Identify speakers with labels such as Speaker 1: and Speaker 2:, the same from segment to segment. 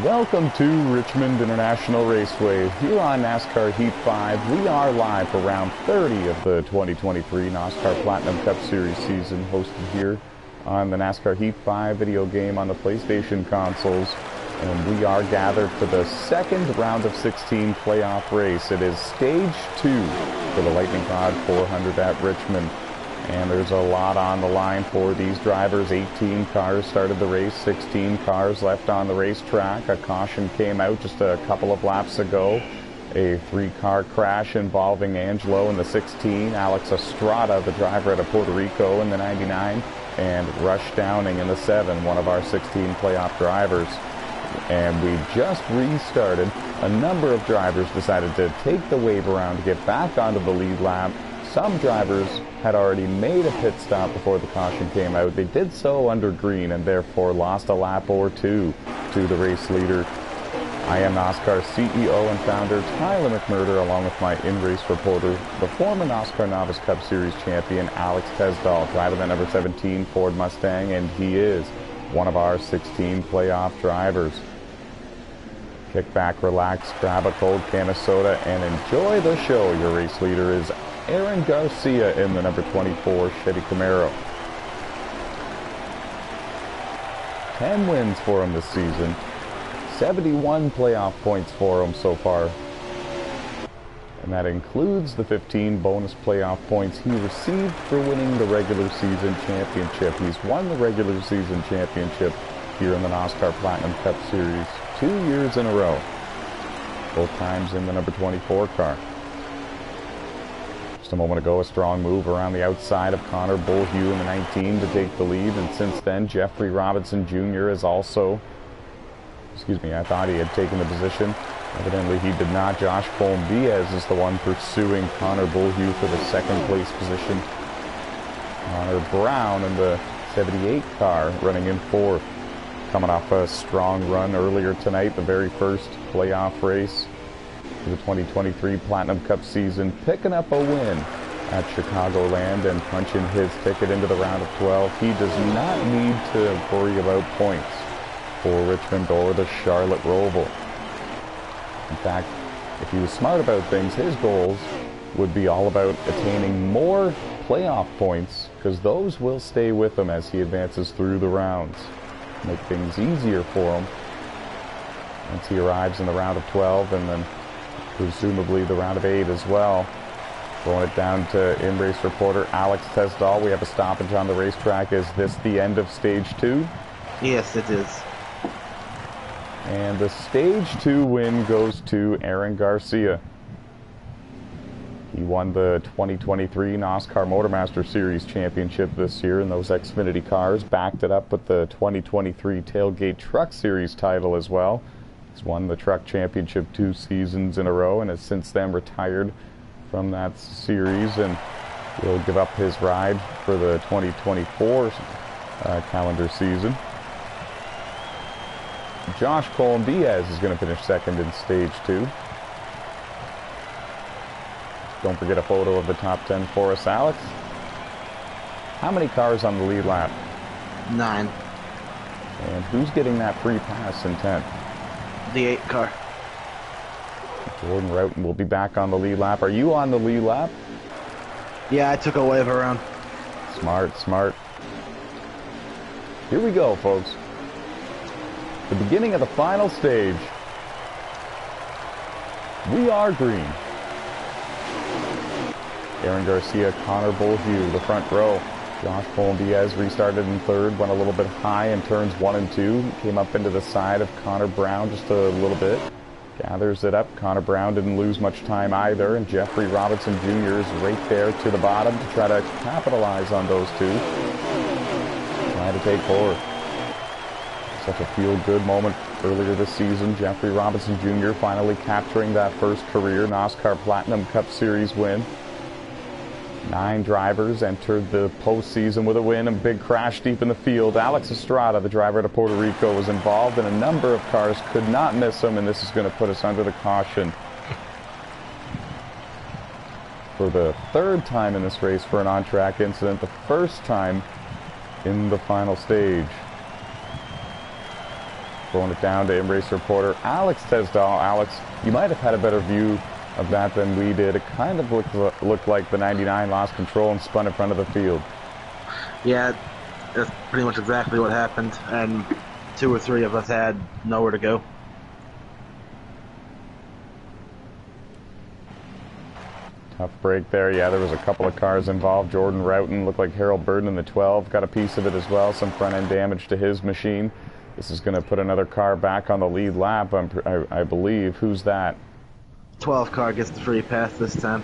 Speaker 1: Welcome to Richmond International Raceway. Here on NASCAR Heat 5, we are live for round 30 of the 2023 NOSSCAR Platinum Cup Series season, hosted here on the NASCAR Heat 5 video game on the PlayStation consoles. And we are gathered for the second round of 16 playoff race. It is stage 2 for the Lightning Rod 400 at Richmond. And there's a lot on the line for these drivers. 18 cars started the race, 16 cars left on the racetrack. A caution came out just a couple of laps ago. A 3-car crash involving Angelo in the 16, Alex Estrada, the driver out of Puerto Rico, in the 99, and Rush Downing in the 7, one of our 16 playoff drivers. And we just restarted. A number of drivers decided to take the wave around to get back onto the lead lap. Some drivers had already made a pit stop before the caution came out. They did so under green and therefore lost a lap or two to the race leader. I am NOSSCAR CEO and founder Tyler McMurder, along with my in-race reporter, the former NOSSCAR Novice Cup Series champion Alex Tesdahl, driving the number 17 Ford Mustang, and he is one of our 16 playoff drivers. Kick back, relax, grab a cold can of soda, and enjoy the show. Your race leader is Aaron Garcia in the number 24 Chevy Camaro. 10 wins for him this season. 71 playoff points for him so far. And that includes the 15 bonus playoff points he received for winning the regular season championship. He's won the regular season championship here in the NOSSCAR Platinum Cup Series 2 years in a row. Both times in the number 24 car. Just a moment ago, a strong move around the outside of Connor Bullhue in the 19 to take the lead, and since then, Jeffrey Robinson Jr. is also, I thought he had taken the position. Evidently he did not. Josh Colm-Diaz is the one pursuing Connor Bullhue for the second place position. Connor Brown in the 78 car running in fourth. Coming off a strong run earlier tonight, the very first playoff race for the 2023 Platinum Cup season, picking up a win at Chicagoland and punching his ticket into the round of 12. He does not need to worry about points for Richmond or the Charlotte Roval. In fact, if he was smart about things, his goals would be all about attaining more playoff points, because those will stay with him as he advances through the rounds. Make things easier for him once he arrives in the round of 12 and then presumably the round of 8 as well. Throwing it down to in-race reporter Alex Tesdahl. We have a stoppage on the racetrack. Is this the end of stage 2?
Speaker 2: Yes, it is.
Speaker 1: And the stage 2 win goes to Aaron Garcia. He won the 2023 NOSSCAR Motormaster Series Championship this year in those Xfinity cars. Backed it up with the 2023 Tailgate Truck Series title as well. He's won the Truck Championship 2 seasons in a row and has since then retired from that series, and will give up his ride for the 2024 calendar season. Josh Colm-Diaz is going to finish second in stage 2. Don't forget a photo of the top 10 for us, Alex. How many cars on the lead lap?
Speaker 2: 9.
Speaker 1: And who's getting that free pass in 10th?
Speaker 2: The 8 car.
Speaker 1: Jordan Roughton will be back on the lead lap. Are you on the lead lap?
Speaker 2: Yeah, I took a wave around.
Speaker 1: Smart, smart. Here we go, folks. The beginning of the final stage. We are green. Aaron Garcia, Connor Bullhue, the front row. Josh Colm-Diaz restarted in third, went a little bit high in turns 1 and 2. Came up into the side of Connor Brown just a little bit. Gathers it up. Connor Brown didn't lose much time either, and Jeffrey Robinson Jr. is right there to the bottom to try to capitalize on those two. Trying to take forward. Such a feel-good moment earlier this season. Jeffrey Robinson Jr. finally capturing that first career NOSSCAR Platinum Cup Series win. 9 drivers entered the postseason with a win, and big crash deep in the field. Alex Estrada, the driver out of Puerto Rico, was involved, and a number of cars could not miss him, and this is going to put us under the caution for the 3rd time in this race for an on-track incident, the first time in the final stage. Throwing it down to in-race reporter Alex Tesdall. Alex, you might have had a better view of that than we did. It kind of looked like the 99 lost control and spun in front of the field.
Speaker 2: Yeah, that's pretty much exactly what happened, and 2 or 3 of us had nowhere to go.
Speaker 1: Tough break there. Yeah, there was a couple of cars involved. Jordan Roughton, looked like Harold Burden in the 12, got a piece of it as well. Some front-end damage to his machine. This is going to put another car back on the lead lap, I believe. Who's that?
Speaker 2: 12 car gets the free pass this time.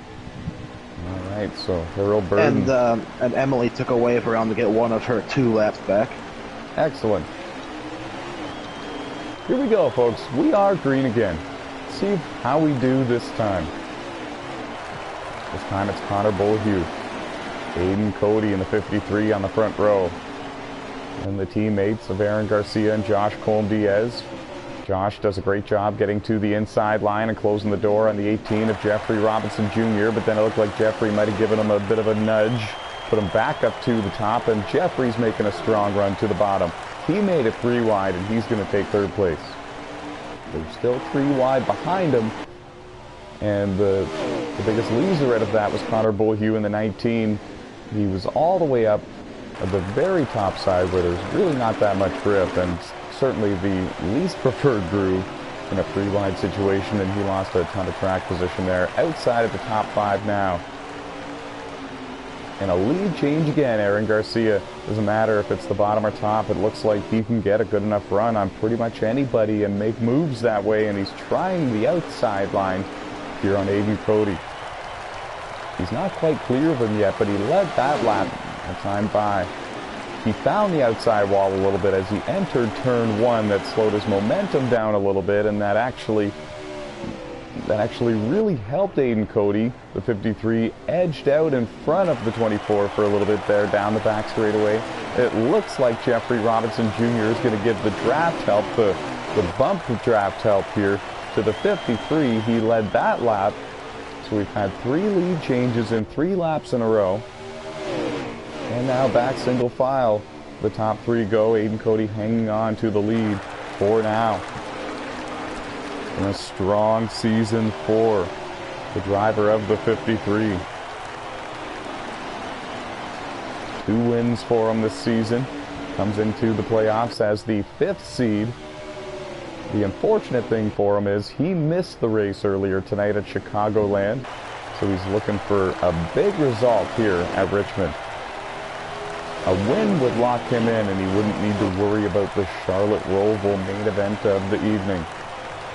Speaker 1: All right, so Harold Burden.
Speaker 2: And Emily took a wave around to get one of her 2 laps back.
Speaker 1: Excellent. Here we go, folks. We are green again. Let's see how we do this time. This time it's Connor Beaulieu. Aiden Cody in the 53 on the front row. And the teammates of Aaron Garcia and Josh Colm-Diaz. Josh does a great job getting to the inside line and closing the door on the 18 of Jeffrey Robinson Jr., but then it looked like Jeffrey might have given him a bit of a nudge, put him back up to the top, and Jeffrey's making a strong run to the bottom. He made it 3 wide, and he's going to take 3rd place. There's still 3 wide behind him, and the biggest loser out of that was Connor Beaulieu in the 19. He was all the way up at the very top side where there's really not that much grip, and certainly the least preferred groove in a 3 wide situation, and he lost a ton of track position there. Outside of the top 5 now. And a lead change again. Aaron Garcia, doesn't matter if it's the bottom or top, it looks like he can get a good enough run on pretty much anybody and make moves that way, and he's trying the outside line here on Aiden Cody. He's not quite clear of him yet, but he led that lap a time by. He found the outside wall a little bit as he entered turn 1. That slowed his momentum down a little bit, and that actually really helped Aiden Cody. The 53 edged out in front of the 24 for a little bit there down the back straightaway. It looks like Jeffrey Robinson Jr. is going to give the draft help, the bump draft help here to the 53. He led that lap. So we've had 3 lead changes in 3 laps in a row. And now back single file. The top 3 go. Aiden Cody hanging on to the lead for now. And a strong season for the driver of the 53. 2 wins for him this season. Comes into the playoffs as the 5th seed. The unfortunate thing for him is he missed the race earlier tonight at Chicagoland. So he's looking for a big result here at Richmond. A win would lock him in, and he wouldn't need to worry about the Charlotte Roval main event of the evening.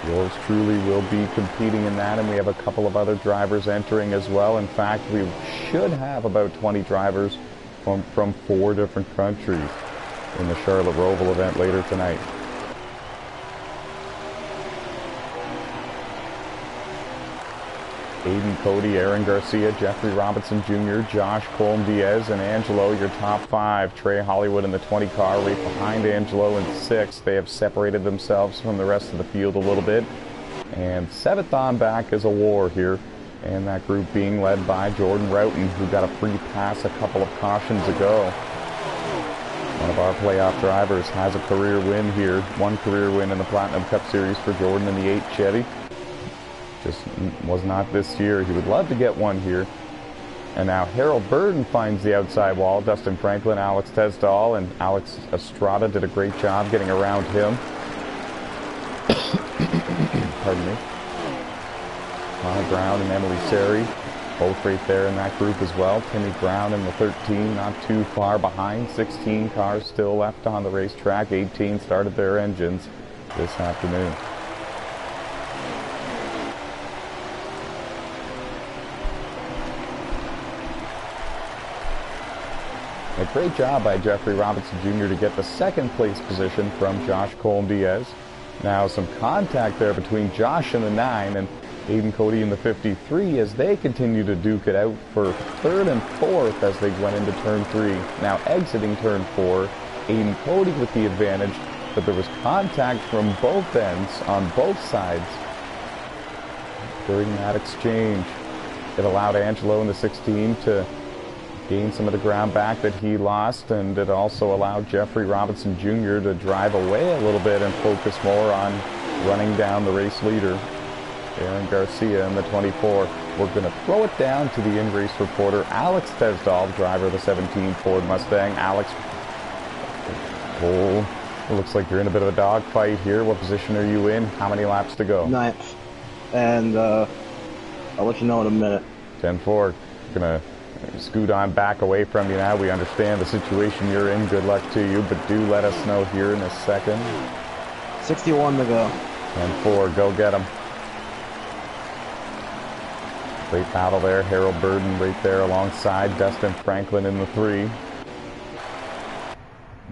Speaker 1: Yours truly will be competing in that, and we have a couple of other drivers entering as well. In fact, we should have about 20 drivers from 4 different countries in the Charlotte Roval event later tonight. Aiden Cody, Aaron Garcia, Jeffrey Robinson Jr., Josh Colm-Diaz, and Angelo, your top 5. Trey Hollywood in the 20 car, right behind Angelo in 6th. They have separated themselves from the rest of the field a little bit. And 7th on back is a war here. And that group being led by Jordan Roughton, who got a free pass a couple of cautions ago. One of our playoff drivers has a career win here. 1 career win in the Platinum Cup Series for Jordan in the 8 Chevy. Just was not this year. He would love to get one here. And now Harold Burden finds the outside wall. Dustin Franklin, Alex Tesdall, and Alex Estrada did a great job getting around him. Pardon me. Connor Brown and Emily Seri, both right there in that group as well. Timmy Brown in the 13, not too far behind. 16 cars still left on the racetrack. 18 started their engines this afternoon. A great job by Jeffrey Robinson Jr. to get the 2nd place position from Josh Colm-Diaz. Now some contact there between Josh in the 9 and Aiden Cody in the 53 as they continue to duke it out for 3rd and 4th as they went into turn 3. Now exiting turn 4, Aiden Cody with the advantage, but there was contact from both ends on both sides during that exchange. It allowed Angelo in the 16 to gain some of the ground back that he lost, and it also allowed Jeffrey Robinson Jr. to drive away a little bit and focus more on running down the race leader, Aaron Garcia, in the 24. We're going to throw it down to the in-race reporter, Alex Tesdall, driver of the 17 Ford Mustang. Alex, it looks like you're in a bit of a dogfight here. What position are you in? How many laps to go?
Speaker 2: 9th. And I'll let you know in a minute.
Speaker 1: 10-4. Going to scoot on back away from you now. We understand the situation you're in. Good luck to you, but do let us know here in a second.
Speaker 2: 61 to go.
Speaker 1: 10-4. Go get him. Great battle there. Harold Burden right there alongside Dustin Franklin in the 3.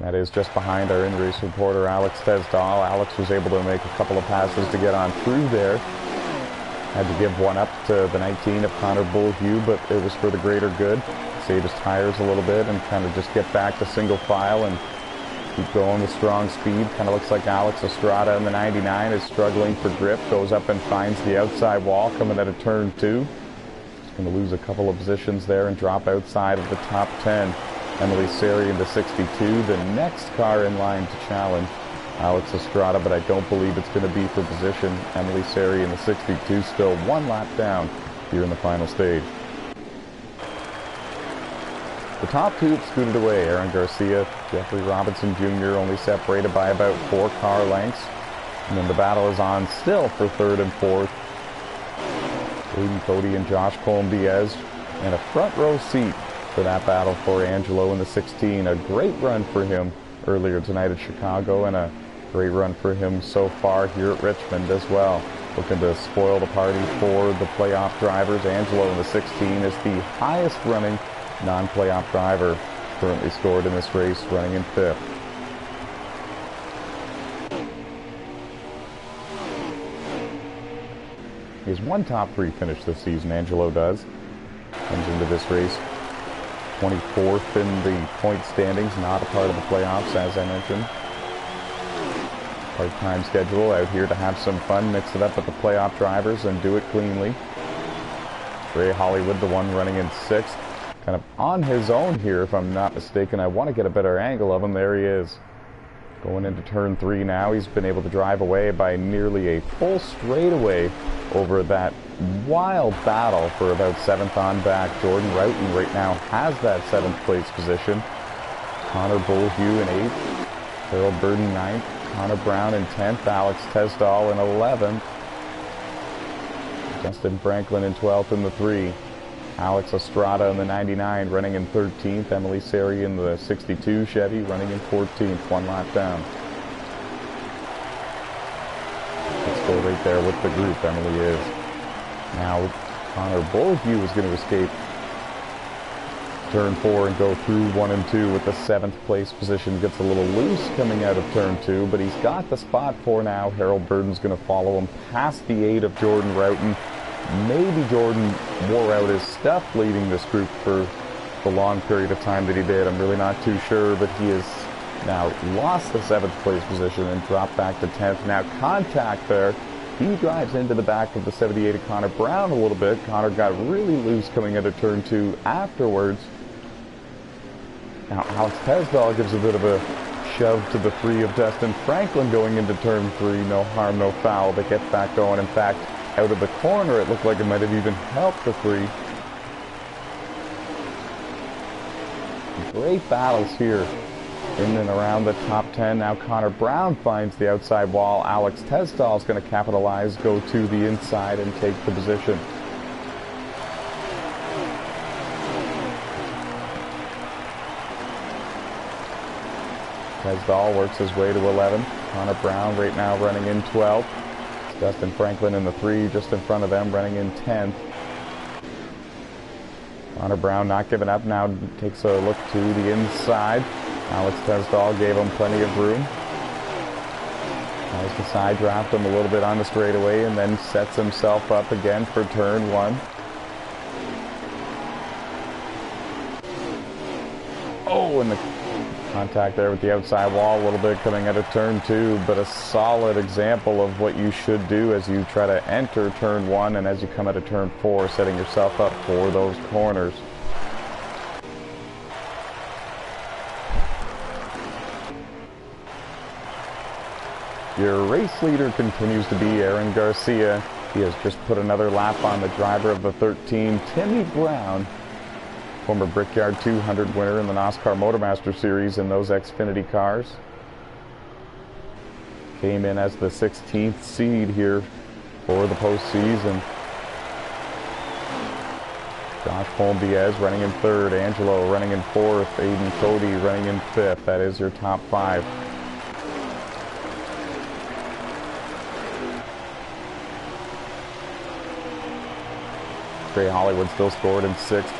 Speaker 1: That is just behind our in-race reporter, Alex Tesdall. Alex was able to make a couple of passes to get on through there. Had to give one up to the 19 of Connor Bullhue, but it was for the greater good. Save his tires a little bit and kind of just get back to single file and keep going with strong speed. Kind of looks like Alex Estrada in the 99 is struggling for grip. Goes up and finds the outside wall coming out of turn 2. Going to lose a couple of positions there and drop outside of the top 10. Emily Seri in the 62, the next car in line to challenge Alex Estrada, but I don't believe it's going to be for position. Emily Seri in the 62, still one lap down here in the final stage. The top 2 have scooted away. Aaron Garcia, Jeffrey Robinson Jr. only separated by about 4 car lengths. And then the battle is on still for 3rd and 4th. Aiden Cody and Josh Colm-Diaz, and a front row seat for that battle for Angelo in the 16. A great run for him earlier tonight at Chicago, and a great run for him so far here at Richmond as well. Looking to spoil the party for the playoff drivers. Angelo in the 16 is the highest running non-playoff driver currently scored in this race, running in 5th. He has one top 3 finish this season, Angelo does. Comes into this race 24th in the point standings, not a part of the playoffs, as I mentioned. Part-time schedule out here to have some fun, mix it up with the playoff drivers and do it cleanly. Ray Hollywood, the one running in 6th, kind of on his own here, if I'm not mistaken. I want to get a better angle of him. There he is. Going into turn 3 now. He's been able to drive away by nearly a full straightaway over that wild battle for about 7th on back. Jordan Roughton right now has that 7th place position. Connor Bullhue in 8th. Harold Burden 9th. Connor Brown in 10th. Alex Tesdall in 11th. Justin Franklin in 12th in the 3. Alex Estrada in the 99 running in 13th. Emily Seri in the 62 Chevy running in 14th, one lap down. Let's go right there with the group, Emily is. Now Connor Bullhue is going to escape turn 4 and go through 1 and 2 with the 7th place position. Gets a little loose coming out of turn 2, but he's got the spot for now. Harold Burden's going to follow him past the 8 of Jordan Roughton. Maybe Jordan wore out his stuff leading this group for the long period of time that he did. I'm really not too sure, but he has now lost the 7th place position and dropped back to 10th. Now contact there. He drives into the back of the 78 of Connor Brown a little bit. Connor got really loose coming out of turn 2 afterwards. Now Alex Tesdall gives a bit of a shove to the 3 of Dustin Franklin going into turn 3. No harm, no foul. They get back going. In fact, out of the corner, it looked like it might have even helped the 3. Great battles here in and around the top 10. Now Connor Brown finds the outside wall. Alex Tesdall is going to capitalize, go to the inside and take the position. Tesdall works his way to 11th. Connor Brown right now running in 12th. Dustin Franklin in the 3, just in front of them, running in 10th. Connor Brown not giving up now, takes a look to the inside. Alex Tesdall gave him plenty of room. Tries to side draft him a little bit on the straightaway and then sets himself up again for turn 1. Oh, and the contact there with the outside wall a little bit coming out of turn 2, but a solid example of what you should do as you try to enter turn 1 and as you come out of turn 4, setting yourself up for those corners. Your race leader continues to be Aaron Garcia. He has just put another lap on the driver of the 13, Timmy Brown, former Brickyard 200 winner in the NASCAR Motormaster Series in those Xfinity cars. Came in as the 16th seed here for the postseason. Josh Holm-Diaz running in third, Angelo running in fourth, Aiden Cody running in fifth. That is your top five. Trey Hollywood still scored in sixth.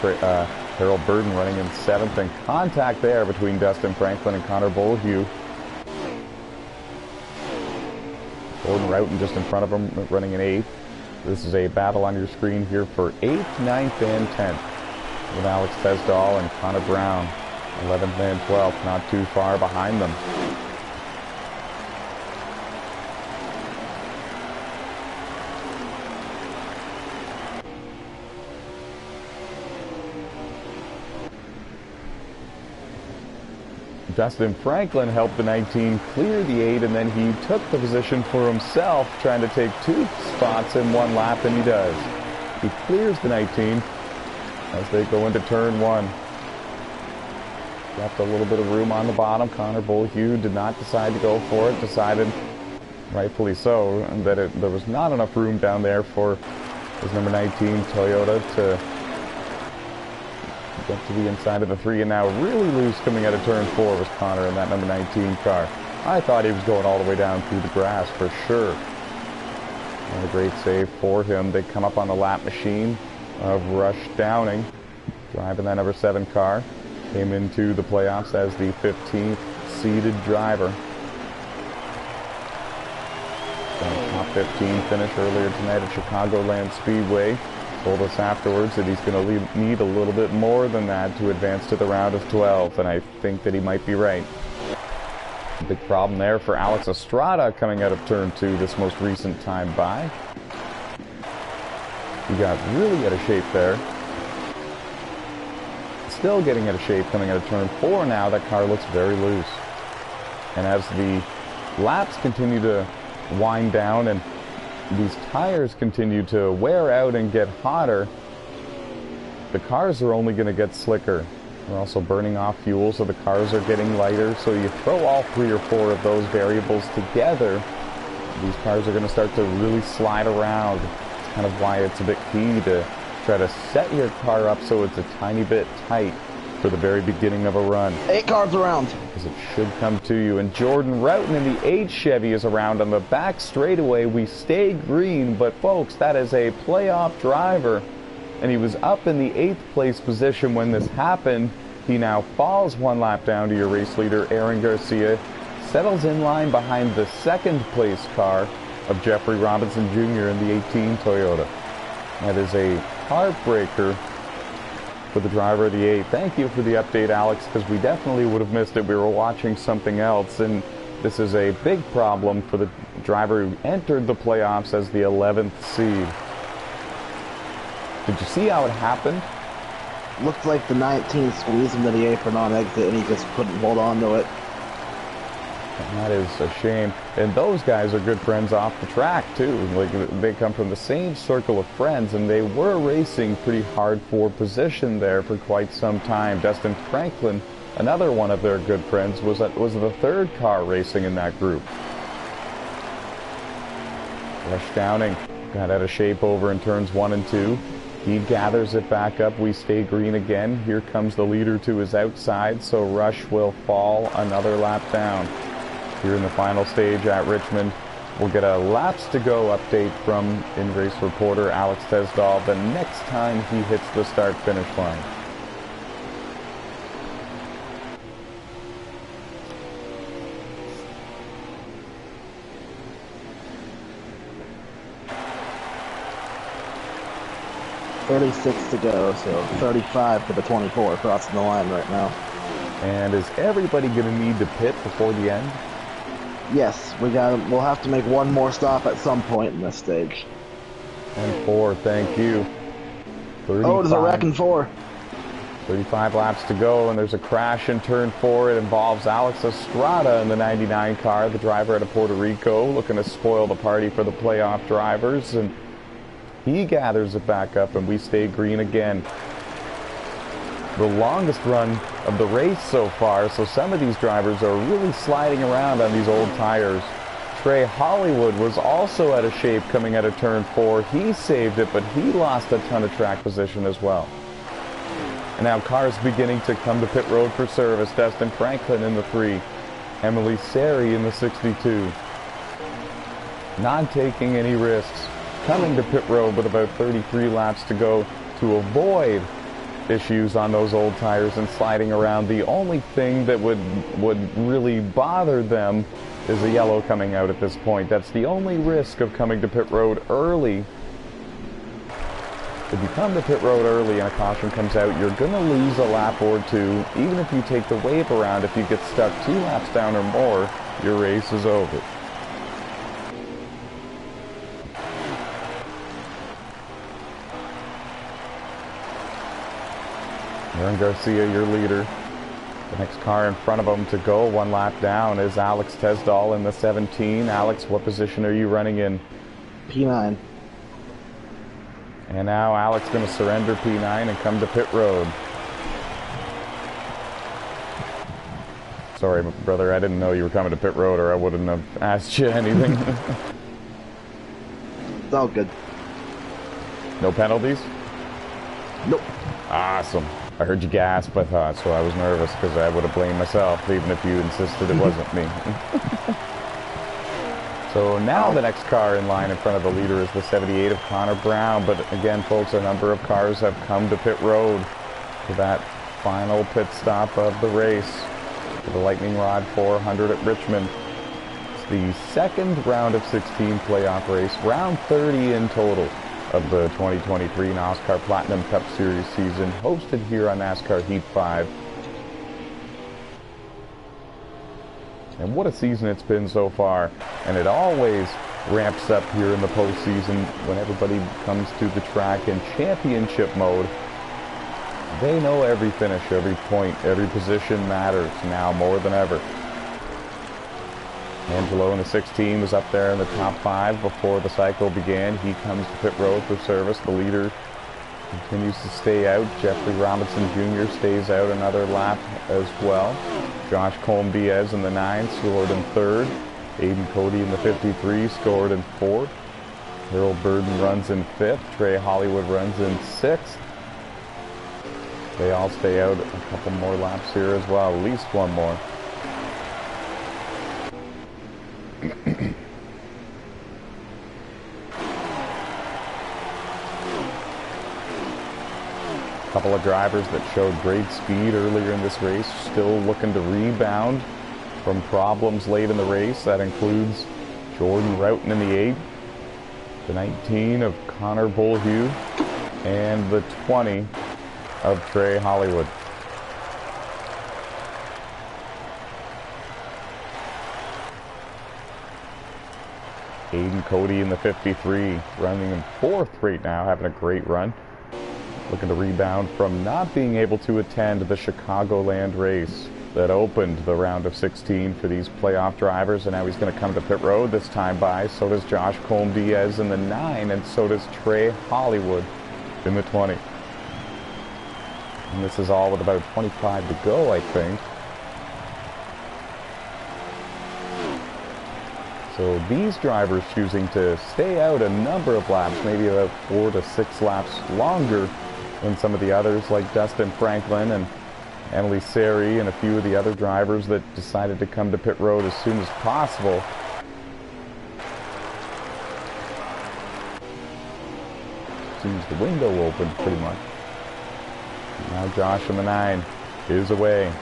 Speaker 1: Harold Burden running in seventh, and contact there between Dustin Franklin and Connor Bolhue. Gordon Roughton just in front of him, running in eighth. This is a battle on your screen here for 8th, 9th, and 10th. With Alex Tesdahl and Connor Brown, 11th and 12th, not too far behind them. Dustin Franklin helped the 19 clear the 8, and then he took the position for himself, trying to take 2 spots in 1 lap, and he does. He clears the 19 as they go into turn 1. Left a little bit of room on the bottom. Connor Bolhue did not decide to go for it, decided, rightfully so, that there was not enough room down there for his number 19 Toyota to get to the inside of the 3, and now really loose coming out of turn 4 was Connor in that number 19 car. I thought he was going all the way down through the grass for sure. And a great save for him. They come up on the lap machine of Rush Downing, driving that number 7 car. Came into the playoffs as the 15th seeded driver. Got a top 15 finish earlier tonight at Chicagoland Speedway. Told us afterwards that he's going to need a little bit more than that to advance to the round of 12, and I think that he might be right. Big problem there for Alex Estrada coming out of turn 2 this most recent time by. He got really out of shape there. Still getting out of shape coming out of turn 4 now. That car looks very loose. And as the laps continue to wind down and these tires continue to wear out and get hotter, the cars are only going to get slicker. They're also burning off fuel, so the cars are getting lighter. So you throw all 3 or 4 of those variables together, these cars are going to start to really slide around. It's kind of why it's a bit key to try to set your car up so it's a tiny bit tight for the very beginning of a run.
Speaker 2: 8 cars around.
Speaker 1: Because it should come to you. And Jordan Roughton in the 8 Chevy is around on the back straightaway. We stay green, but folks, that is a playoff driver. And he was up in the 8th place position when this happened. He now falls 1 lap down to your race leader, Aaron Garcia. Settles in line behind the 2nd place car of Jeffrey Robinson Jr. in the 18 Toyota. That is a heartbreaker for the driver of the 8. Thank you for the update, Alex, because we definitely would have missed it. We were watching something else, and this is a big problem for the driver who entered the playoffs as the 11th seed. Did you see how it happened?
Speaker 2: Looked like the 19 squeezed him to the apron on exit, and he just couldn't hold on to it.
Speaker 1: And that is a shame. And those guys are good friends off the track, too. Like, they come from the same circle of friends, and they were racing pretty hard for position there for quite some time. Dustin Franklin, another one of their good friends, was the 3rd car racing in that group. Rush Downing got out of shape over in turns 1 and 2. He gathers it back up. We stay green again. Here comes the leader to his outside, so Rush will fall another lap down. Here in the final stage at Richmond, we'll get a laps to go update from in-race reporter Alex Tesdahl the next time he hits the start-finish line.
Speaker 2: .36 to go, so 35 to the 24 crossing the line right now.
Speaker 1: And is everybody going to need to pit before the end?
Speaker 2: Yes, we'll have to make one more stop at some point in this stage.
Speaker 1: And 4, thank you. 35.
Speaker 2: Oh, there's a wreck in 4.
Speaker 1: 35 laps to go, and there's a crash in turn 4. It involves Alex Estrada in the 99 car, the driver out of Puerto Rico, looking to spoil the party for the playoff drivers, and he gathers it back up, and we stay green again. The longest run of the race so far, so some of these drivers are really sliding around on these old tires. Trey Hollywood was also out of shape coming out of turn 4. He saved it, but he lost a ton of track position as well. And now cars beginning to come to pit road for service. Dustin Franklin in the 3. Emily Seri in the 62. Not taking any risks. Coming to pit road with about 33 laps to go to avoid issues on those old tires and sliding around. The only thing that would really bother them is a yellow coming out at this point. That's the only risk of coming to pit road early. If you come to pit road early and a caution comes out, you're going to lose a lap or two. Even if you take the wave around, if you get stuck 2 laps down or more, your race is over. Aaron Garcia, your leader. The next car in front of him to go 1 lap down is Alex Tesdall in the 17. Alex, what position are you running in?
Speaker 2: P9.
Speaker 1: And now Alex going to surrender P9 and come to pit road. Sorry, brother, I didn't know you were coming to pit road, or I wouldn't have asked you anything.
Speaker 2: It's all good.
Speaker 1: No penalties?
Speaker 2: Nope.
Speaker 1: Awesome. I heard you gasp, I thought, so I was nervous because I would have blamed myself, even if you insisted it wasn't me. So now the next car in line in front of the leader is the 78 of Connor Brown. But again, folks, a number of cars have come to pit road for that final pit stop of the race for the Lightning Rod 400 at Richmond. It's the second round of 16 playoff race, round 30 in total of the 2023 NOSSCAR Platinum Cup Series season, hosted here on NASCAR Heat 5. And what a season it's been so far. And it always ramps up here in the postseason when everybody comes to the track in championship mode. They know every finish, every point, every position matters now more than ever. Angelo in the 16 was up there in the top 5 before the cycle began. He comes to pit road for service. The leader continues to stay out. Jeffrey Robinson Jr. stays out another lap as well. Josh Colm-Diaz in the 9 scored in 3rd. Aiden Cody in the 53 scored in 4th. Harold Burden runs in 5th. Trey Hollywood runs in 6th. They all stay out a couple more laps here as well, at least one more. A couple of drivers that showed great speed earlier in this race, still looking to rebound from problems late in the race. That includes Jordan Roughton in the 8, the 19 of Connor Bullhue, and the 20 of Trey Hollywood. Aiden Cody in the 53, running in 4th right now, having a great run. Looking to rebound from not being able to attend the Chicagoland race that opened the round of 16 for these playoff drivers, and now he's going to come to pit road this time by. So does Josh Colm-Diaz in the 9, and so does Trey Hollywood in the 20. And this is all with about 25 to go, I think. So these drivers choosing to stay out a number of laps, maybe about 4 to 6 laps longer than some of the others, like Dustin Franklin and Emily Seri and a few of the other drivers that decided to come to pit road as soon as possible. Seems the window open pretty much. Now Josh in the 9 is away.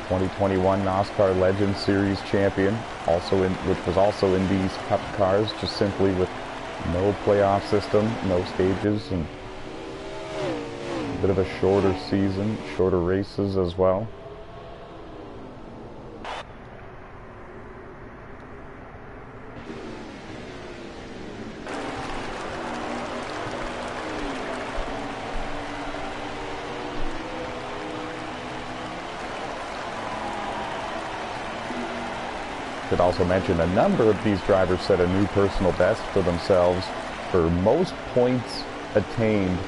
Speaker 1: 2021 NOSSCAR Legends Series champion, which was also in these Cup cars, just simply with no playoff system, no stages, and a bit of a shorter season, shorter races as well. Should also mention a number of these drivers set a new personal best for themselves for most points attained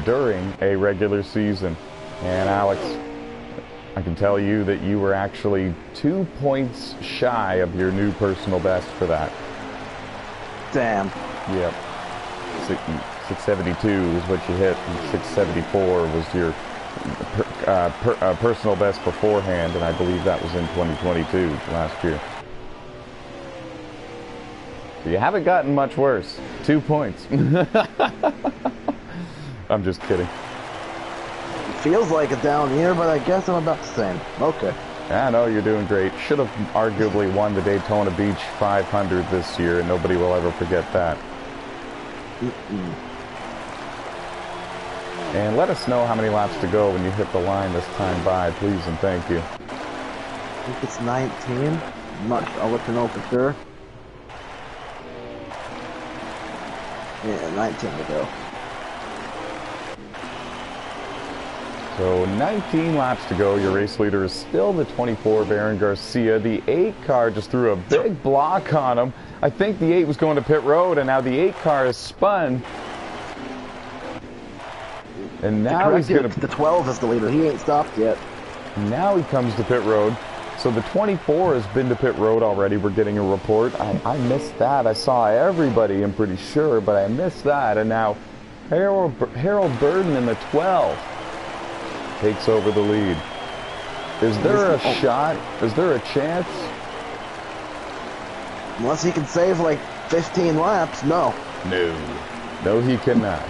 Speaker 1: during a regular season. And Alex, I can tell you that you were actually 2 points shy of your new personal best for that.
Speaker 2: Damn.
Speaker 1: Yep. 672 is what you hit, and 674 was your personal best beforehand, and I believe that was in 2022, last year. You haven't gotten much worse. 2 points. I'm just kidding.
Speaker 2: It feels like a down year, but I guess I'm about the same. Okay.
Speaker 1: Yeah, no, you're doing great. Should have arguably won the Daytona Beach 500 this year, and nobody will ever forget that. And let us know how many laps to go when you hit the line this time by, please and thank you.
Speaker 2: I think it's 19. I'll let you know for sure. Yeah, 19 to go.
Speaker 1: So 19 laps to go. Your race leader is still the 24, Aaron Garcia. The 8 car just threw a big block on him. I think the 8 was going to pit road, and now the 8 car is spun. And now he's going to...
Speaker 2: The 12 is the leader. He ain't stopped yet.
Speaker 1: Now he comes to pit road. So the 24 has been to pit road already. We're getting a report. I missed that. I saw everybody, I'm pretty sure, but I missed that. And now Harold Burden in the 12 takes over the lead. Is there a shot? Is there a chance?
Speaker 2: Unless he can save like 15 laps, no.
Speaker 1: No, he cannot.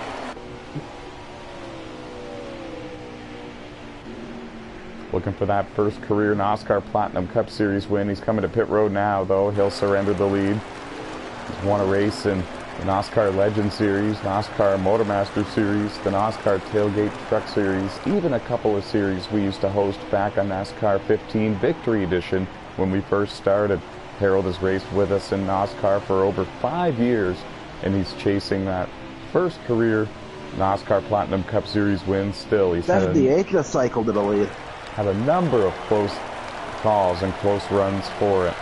Speaker 1: Looking for that first career NOSSCAR Platinum Cup Series win. He's coming to pit road now, though. He'll surrender the lead. He's won a race in the NOSSCAR Legend Series, NOSSCAR Motormaster Series, the NOSSCAR Tailgate Truck Series, even a couple of series we used to host back on NASCAR 15 Victory Edition when we first started. Harold has raced with us in NOSSCAR for over 5 years, and he's chasing that first career NOSSCAR Platinum Cup Series win still. He's
Speaker 2: That's the 8th cycle to the lead.
Speaker 1: Had a number of close calls and close runs for it.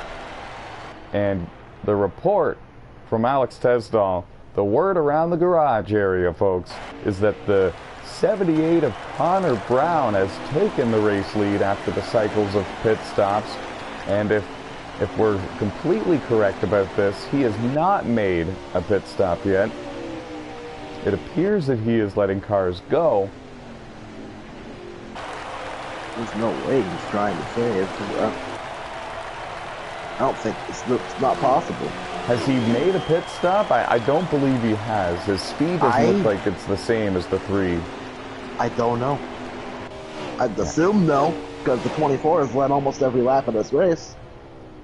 Speaker 1: And the report from Alex Tesdall, the word around the garage area, folks, is that the 78 of Connor Brown has taken the race lead after the cycles of pit stops. And if we're completely correct about this, he has not made a pit stop yet. It appears that he is letting cars go.
Speaker 2: There's no way he's trying to save. I don't think it's not possible.
Speaker 1: Has he made a pit stop? I don't believe he has. His speed doesn't look like it's the same as the 3.
Speaker 2: I don't know. I'd assume no, because the 24 has led almost every lap of this race.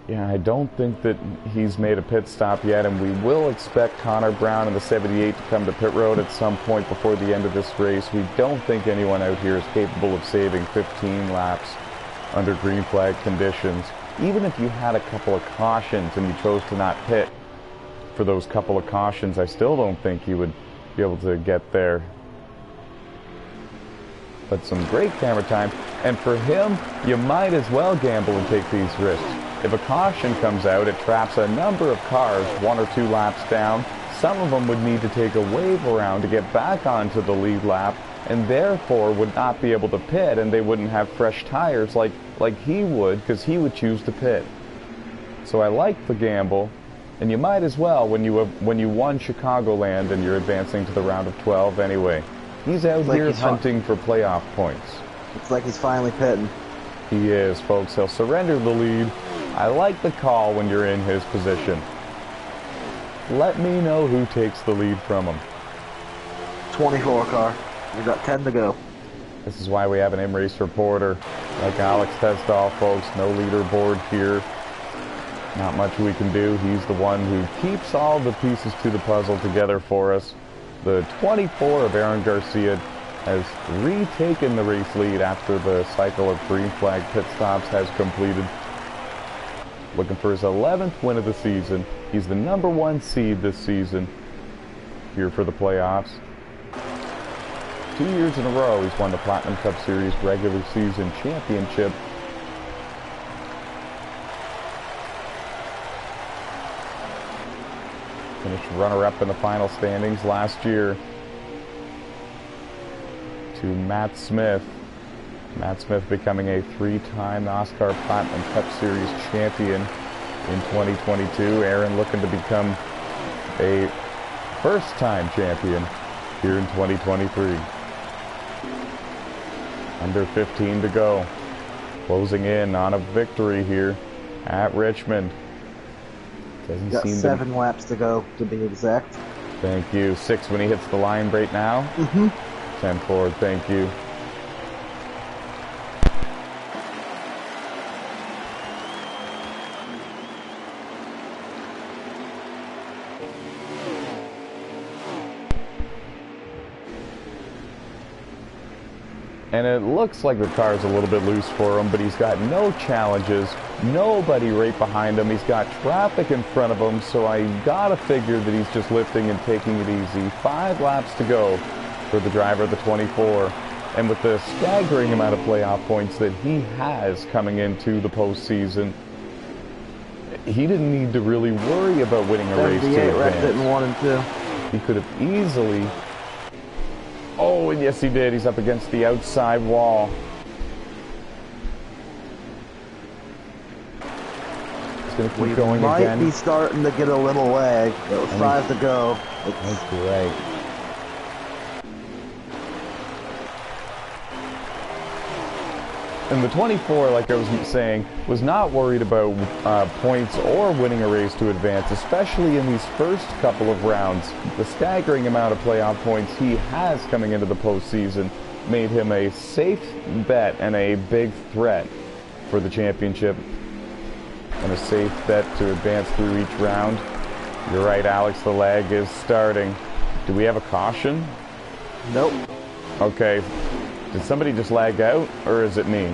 Speaker 1: Yeah, I don't think that he's made a pit stop yet, and we will expect Connor Brown and the 78 to come to pit road at some point before the end of this race. We don't think anyone out here is capable of saving 15 laps under green flag conditions. Even if you had a couple of cautions and you chose to not pit for those couple of cautions, I still don't think you would be able to get there. But some great camera time, and for him, you might as well gamble and take these risks. If a caution comes out, it traps a number of cars 1 or 2 laps down. Some of them would need to take a wave around to get back onto the lead lap, and therefore would not be able to pit, and they wouldn't have fresh tires like he would, because he would choose to pit. So I like the gamble, and you might as well when you won Chicagoland and you're advancing to the round of 12 anyway. He's out here hunting for playoff points.
Speaker 2: Looks like he's finally pitting.
Speaker 1: He is, folks. He'll surrender the lead. I like the call when you're in his position. Let me know who takes the lead from him.
Speaker 2: 24 car. We got 10 to go.
Speaker 1: This is why we have an in-race reporter like Alex Tesdall, folks. No leaderboard here. Not much we can do. He's the one who keeps all the pieces to the puzzle together for us. The 24 of Aaron Garcia has retaken the race lead after the cycle of green flag pit stops has completed. Looking for his 11th win of the season. He's the #1 seed this season here for the playoffs. 2 years in a row he's won the Platinum Cup Series regular season championship. Finished runner-up in the final standings last year to Matt Smith. Matt Smith becoming a 3-time NASCAR Platinum Cup Series champion in 2022. Aaron looking to become a first-time champion here in 2023. Under 15 to go. Closing in on a victory here at Richmond. Doesn't
Speaker 2: Got
Speaker 1: seem
Speaker 2: 7 laps to go, to be exact.
Speaker 1: Thank you. 6 when he hits the line right now. 10 forward, thank you. And it looks like the car's a little bit loose for him, but he's got no challenges, nobody right behind him. He's got traffic in front of him, so I gotta figure that he's just lifting and taking it easy. 5 laps to go for the driver of the 24. And with the staggering amount of playoff points that he has coming into the postseason, he didn't need to really worry about winning a race to advance.
Speaker 2: Didn't want him to.
Speaker 1: He could have easily... Oh, and yes he did. He's up against the outside wall. He's going to keep going again.
Speaker 2: Might be starting to get a little lag. It was 5 to go.
Speaker 1: That's great. And the 24, like I was saying, was not worried about points or winning a race to advance, especially in these first couple of rounds. The staggering amount of playoff points he has coming into the postseason made him a safe bet and a big threat for the championship, and a safe bet to advance through each round. You're right, Alex, the lag is starting. Do we have a caution?
Speaker 2: Nope.
Speaker 1: Okay. Did somebody just lag out, or is it me?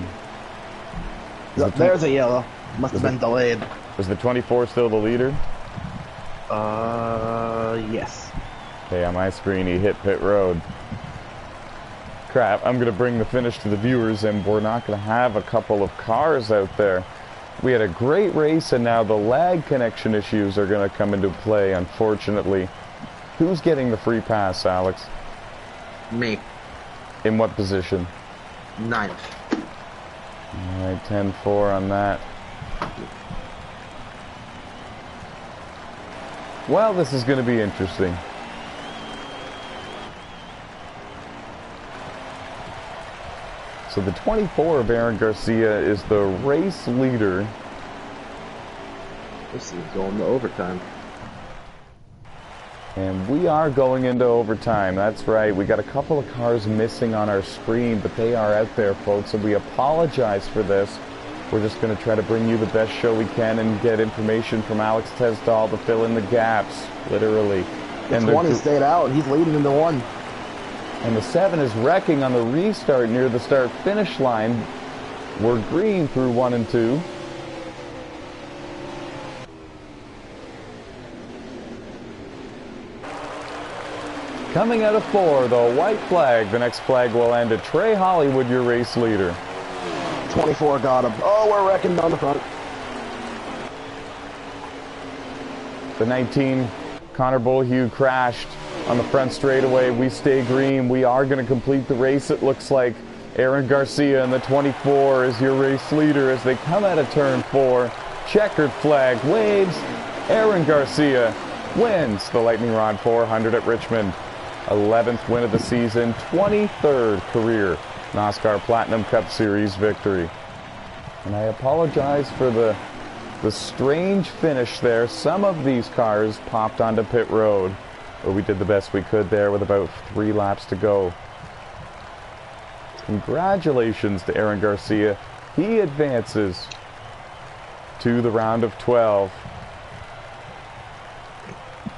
Speaker 2: There's a yellow. Must have been delayed.
Speaker 1: Is the 24 still the leader?
Speaker 2: Yes.
Speaker 1: Okay, on my screen he hit pit road. Crap, I'm going to bring the finish to the viewers, and we're not going to have a couple of cars out there. We had a great race, and now the lag connection issues are going to come into play, unfortunately. Who's getting the free pass, Alex?
Speaker 2: Me.
Speaker 1: In what position?
Speaker 2: 9th.
Speaker 1: Alright, 10-4 on that. Well, this is going to be interesting. So the 24 of Aaron Garcia is the race leader.
Speaker 2: This is going to overtime.
Speaker 1: And we are going into overtime. That's right. We got a couple of cars missing on our screen, but they are out there, folks, and we apologize for this. We're just going to try to bring you the best show we can and get information from Alex Tesdahl to fill in the gaps, literally.
Speaker 2: And the 1 has stayed out, and he's leading in the 1.
Speaker 1: And the 7 is wrecking on the restart near the start-finish line. We're green through 1 and 2. Coming out of 4, the white flag. The next flag will end at Trey Hollywood, your race leader.
Speaker 2: 24 got him. Oh, we're wrecking down the front.
Speaker 1: The 19, Connor Bolhue, crashed on the front straightaway. We stay green. We are going to complete the race, it looks like. Aaron Garcia in the 24 is your race leader as they come out of turn 4. Checkered flag waves. Aaron Garcia wins the Lightning Rod 400 at Richmond. 11th win of the season, 23rd career NASCAR Platinum Cup Series victory. And I apologize for the strange finish there. Some of these cars popped onto pit road, but we did the best we could there with about 3 laps to go. Congratulations to Aaron Garcia. He advances to the round of 12.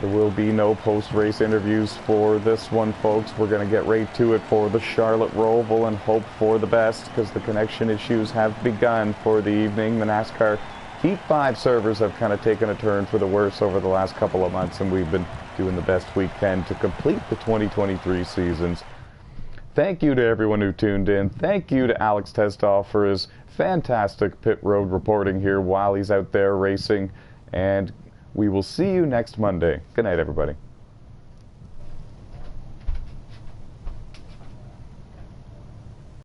Speaker 1: There will be no post-race interviews for this one, folks. We're going to get right to it for the Charlotte Roval and hope for the best because the connection issues have begun for the evening. The NASCAR Heat 5 servers have kind of taken a turn for the worse over the last couple of months, and we've been doing the best we can to complete the 2023 seasons. Thank you to everyone who tuned in. Thank you to Alex Tesdahl for his fantastic pit road reporting here while he's out there racing. And We will see you next Monday. Good night, everybody.